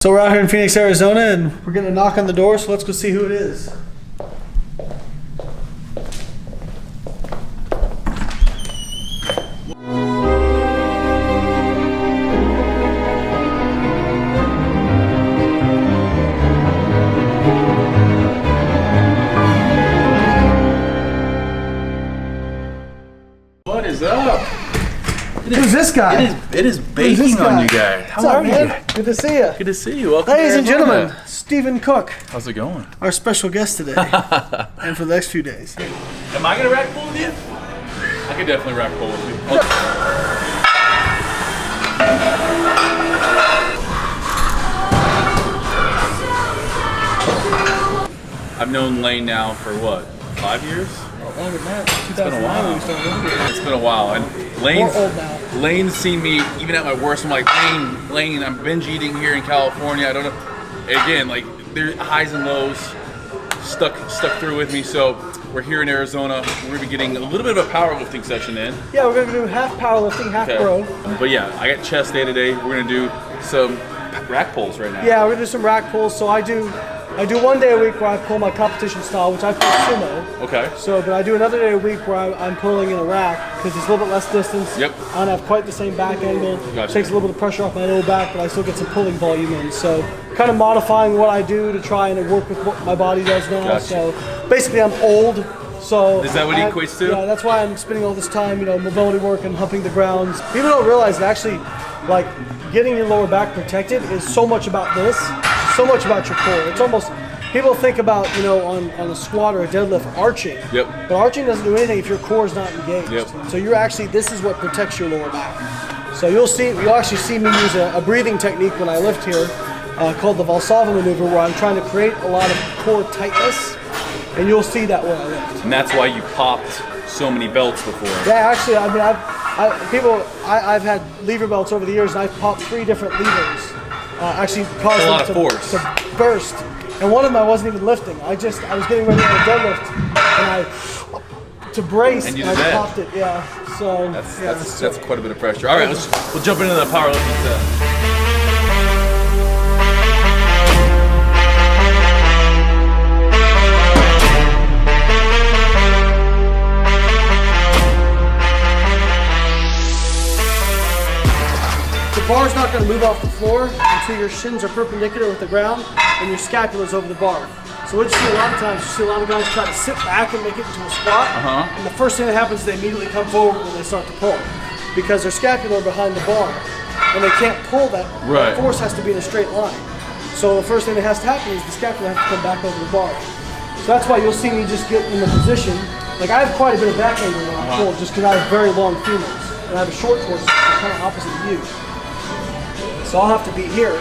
So we're out here in Phoenix, Arizona, and we're gonna knock on the door, so let's go see who it is. What is up? Who's this guy? It is baking on you guys. How are you? Good to see you. Good to see you. Welcome Ladies to and gentlemen, Stephen Cook, how's it going? our special guest today, and for the next few days. Am I gonna rack pull with you? I could definitely rack pull with you. I've known Layne now for what, 5 years? Longer than that. It's been a while. It's been a while, and We're old now. Layne's seen me even at my worst. I'm like, Layne, I'm binge eating here in California. I don't know. Again, like there's highs and lows stuck through with me. So we're here in Arizona. We're gonna be getting a little bit of a powerlifting session in. Yeah, we're gonna do half powerlifting, half pro. But yeah, I got chest day today. We're gonna do some rack pulls right now. Yeah, we're gonna do some rack pulls. So I do 1 day a week where I pull my competition style, which I pull sumo. Okay. So, but I do another day a week where I'm pulling in a rack because it's a little bit less distance. Yep. I don't have quite the same back angle. Gotcha. Takes a little bit of pressure off my low back, but I still get some pulling volume in. So, kind of modifying what I do to try and work with what my body does now. Gotcha. So, basically, I'm old. So is that what he equates to? Yeah, that's why I'm spending all this time, mobility work and humping the grounds. People don't realize that actually, like, getting your lower back protected is so much about this, so much about your core. It's almost, people think about, on a squat or a deadlift, arching. Yep. But arching doesn't do anything if your core is not engaged. Yep. So you're actually, this is what protects your lower back. So you'll actually see me use a breathing technique when I lift here called the Valsalva maneuver, where I'm trying to create a lot of core tightness. And you'll see that when I lift. And that's why you popped so many belts before. Yeah, actually, I mean, I've had lever belts over the years, and I've popped 3 different levers. Actually, caused a lot them of force to burst. And one of them I wasn't even lifting. I was getting ready on a deadlift, and to brace, and you I did that. popped it. Yeah. So that's quite a bit of pressure. All right, we'll jump into the powerlifting set. The bar's not going to move off the floor until your shins are perpendicular with the ground and your scapula's over the bar. So what you see a lot of times, you see a lot of guys try to sit back and make it into a squat. And the first thing that happens is they immediately come forward when they start to pull, because their scapula are behind the bar and they can't pull that. Right. The force has to be in a straight line. So the first thing that has to happen is the scapula has to come back over the bar. So that's why you'll see me just get in the position. Like, I have quite a bit of back angle when I pull, just because I have very long femurs and I have a short torso, so it's kind of opposite of you. So I'll have to be here.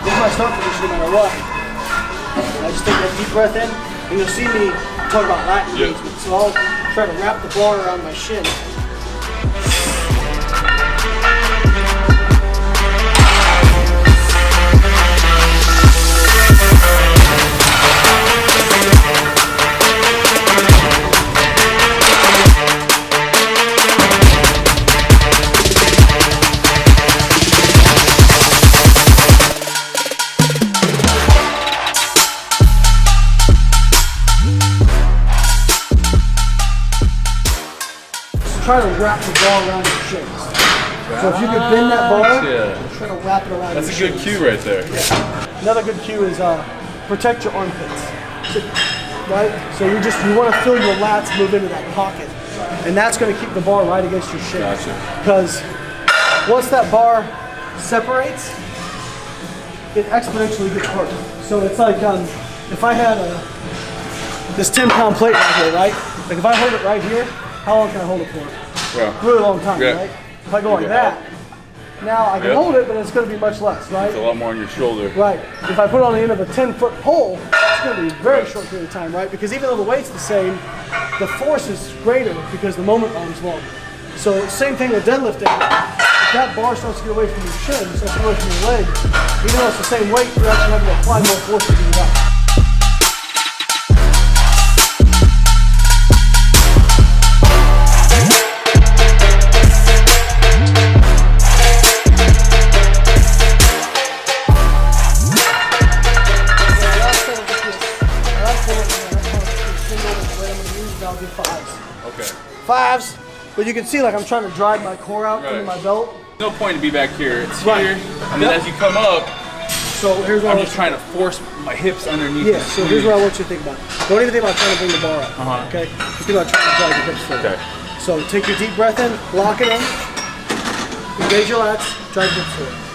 This is my start position no matter what. And I just take that deep breath in, and you'll see me talk about lat engagement. So I'll try to wrap the bar around my shin. Try to wrap the bar around your shins. So if you could bend that bar, try to wrap it around your shins. That's a good cue right there. Yeah. Another good cue is protect your armpits. Right? So you want to feel your lats move into that pocket. And that's going to keep the bar right against your shins. Gotcha. Because once that bar separates, it exponentially gets harder. So it's like if I had this 10-pound plate right here, right? Like if I hold it right here, how long can I hold it for? Yeah. Really long time, Yeah. right? If I go like that, now I can hold it, but it's going to be much less, right? It's a lot more on your shoulder. Right. If I put it on the end of a 10-foot pole, it's going to be a very short period of time, right? Because even though the weight's the same, the force is greater because the moment arm's longer. So same thing with deadlifting. If that bar starts to get away from your shin, starts to get away from your leg, even though it's the same weight, you're actually having to apply more force to get it out. 5s, but you can see like I'm trying to drive my core out into my belt. No point to be back here. It's here, and then as you come up, so here's what I'm just trying to force my hips underneath. Yeah, so here's what I want you to think about. Don't even think about trying to bring the bar up, okay? Just think about trying to drive your hips forward. Okay. So take your deep breath in, lock it in, engage your lats, drive your hips forward.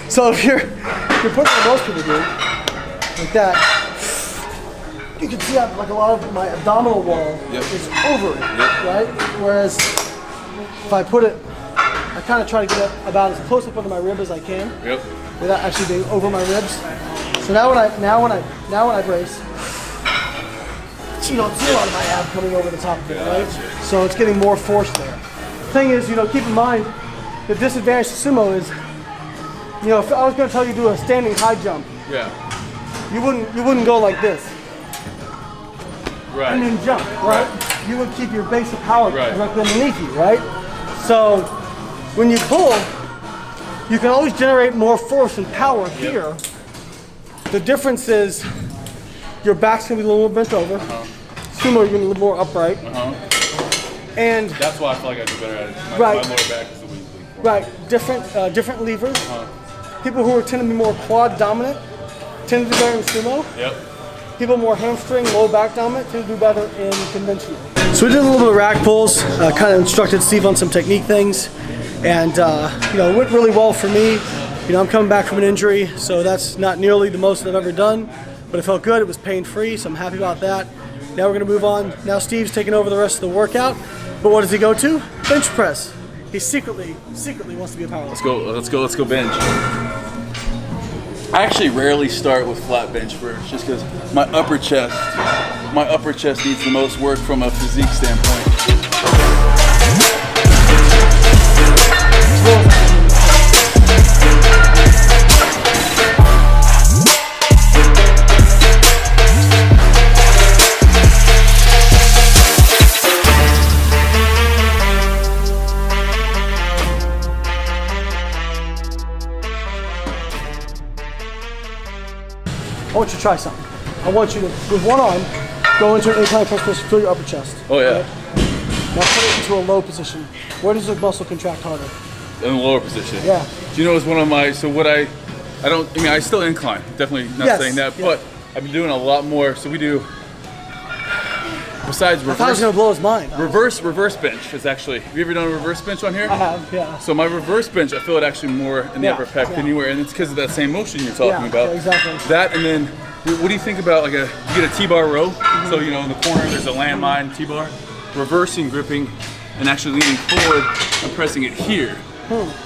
So if you're putting what most people do, like that, you can see like a lot of my abdominal wall is over it, right? Whereas if I put it, I kind of try to get it about as close up under my rib as I can, without actually being over my ribs. So now when I brace, you don't see a lot of my ab coming over the top of it, right? So it's getting more force there. Thing is, keep in mind the disadvantage to sumo is, if I was going to tell you to do a standing high jump, you wouldn't go like this, and then jump, right? You would keep your base of power directly underneath you, right? So when you pull, you can always generate more force and power here. The difference is your back's going to be a little more bent over. Sumo, you're going to be a little more upright. And that's why I feel like I do better at it. My lower back is the weak link. Right, different levers. People who tend to be more quad dominant tend to do better in sumo. People more hamstring, low back dominant tend to do better in conventional. So we did a little bit of rack pulls, kind of instructed Steve on some technique things, and it went really well for me. I'm coming back from an injury, so that's not nearly the most I've ever done, but it felt good. It was pain-free, so I'm happy about that. Now we're going to move on. Now Steve's taking over the rest of the workout, but what does he go to? Bench press. He secretly wants to be a powerlifter. Let's go bench. I actually rarely start with flat bench first, just because my upper chest needs the most work from a physique standpoint. I want you to try something. I want you to, with one arm, go into an incline press position, feel your upper chest. Oh yeah. Okay? Now put it into a low position. Where does the muscle contract harder? In the lower position. Yeah. Do you know it's one of my, I still incline, definitely not saying that, but I've been doing a lot more, so we do, besides reverse. I thought I was gonna blow his mind. Reverse bench is actually, have you ever done a reverse bench on here? I have, yeah. So my reverse bench, I feel it actually more in the upper pec than anywhere, and it's because of that same motion you're talking about. Yeah, exactly. That, and then, what do you think about you get a T-bar row, so in the corner there's a landmine T-bar, reversing, gripping, and actually leaning forward and pressing it here.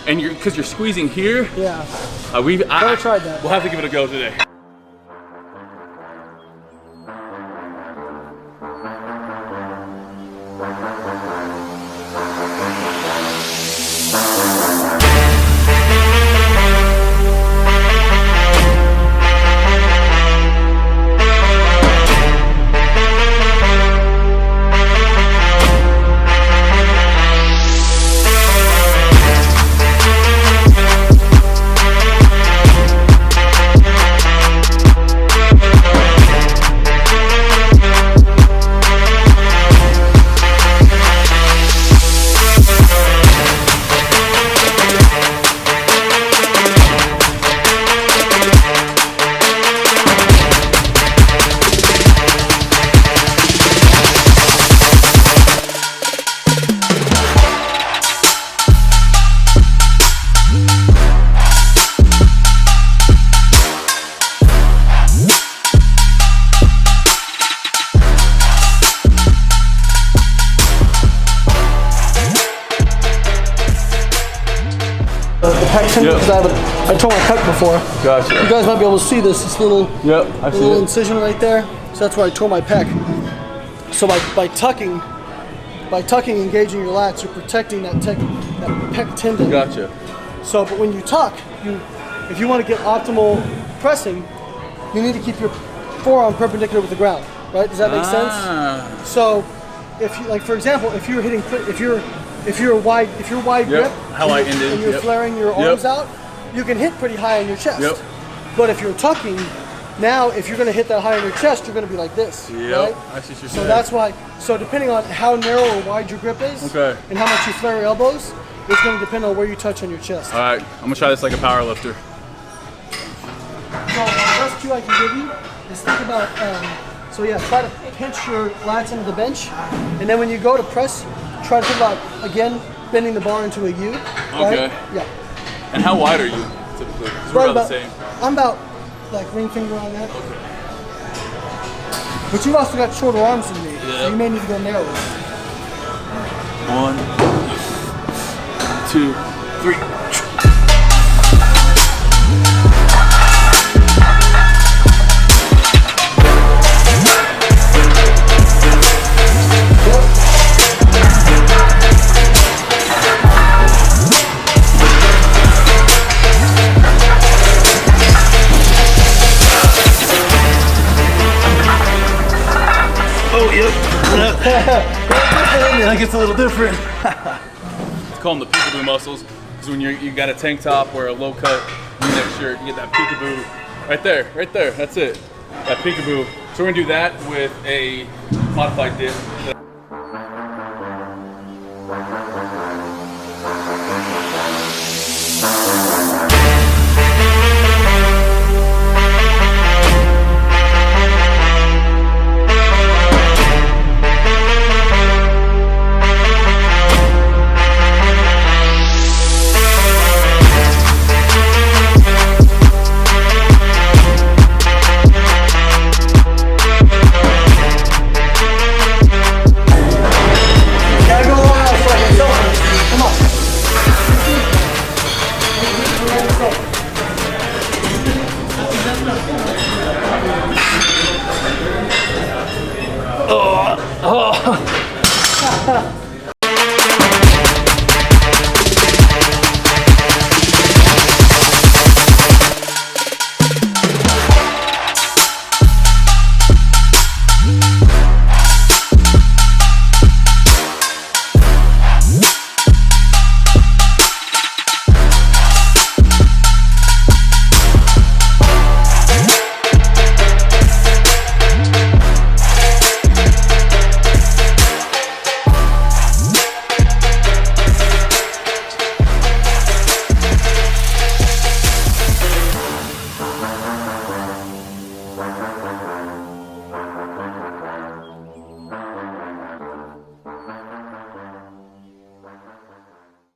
And because you're squeezing here. Yeah. Never tried that. We'll have to give it a go today. the pec tendon Yep. because I tore my pec before. Gotcha. You guys might be able to see this little I see little it. incision right there. So that's where I tore my pec. So by tucking, engaging your lats, you're protecting that pec tendon. Gotcha. So, but when you tuck, if you want to get optimal pressing, you need to keep your forearm perpendicular with the ground. Right? Does that make sense? So, if you, like for example, if you're wide grip, how I ended, and you're flaring your arms out, you can hit pretty high on your chest. Yep. But if you're tucking, now if you're going to hit that high on your chest, you're going to be like this. Yep. Right? I see what you're So saying. that's why. So depending on how narrow or wide your grip is, and how much you flare your elbows, it's going to depend on where you touch on your chest. All right, I'm gonna try this like a power lifter. So the best cue I can give you is think about. So yeah, try to pinch your lats into the bench, and then when you go to press, try to think about again bending the bar into a U. Right? Okay. Yeah. And how wide are you typically? 'Cause we're about the same. I'm about like ring finger on that. But you've also got shorter arms than me, so you may need to go narrower. 1, 2, 3. Oh, yep. That gets a little different. It's called the peekaboo muscles, because when you got a tank top or a low cut V-neck shirt, you get that peekaboo right there, that's it. That peekaboo. So we're gonna do that with a modified dip.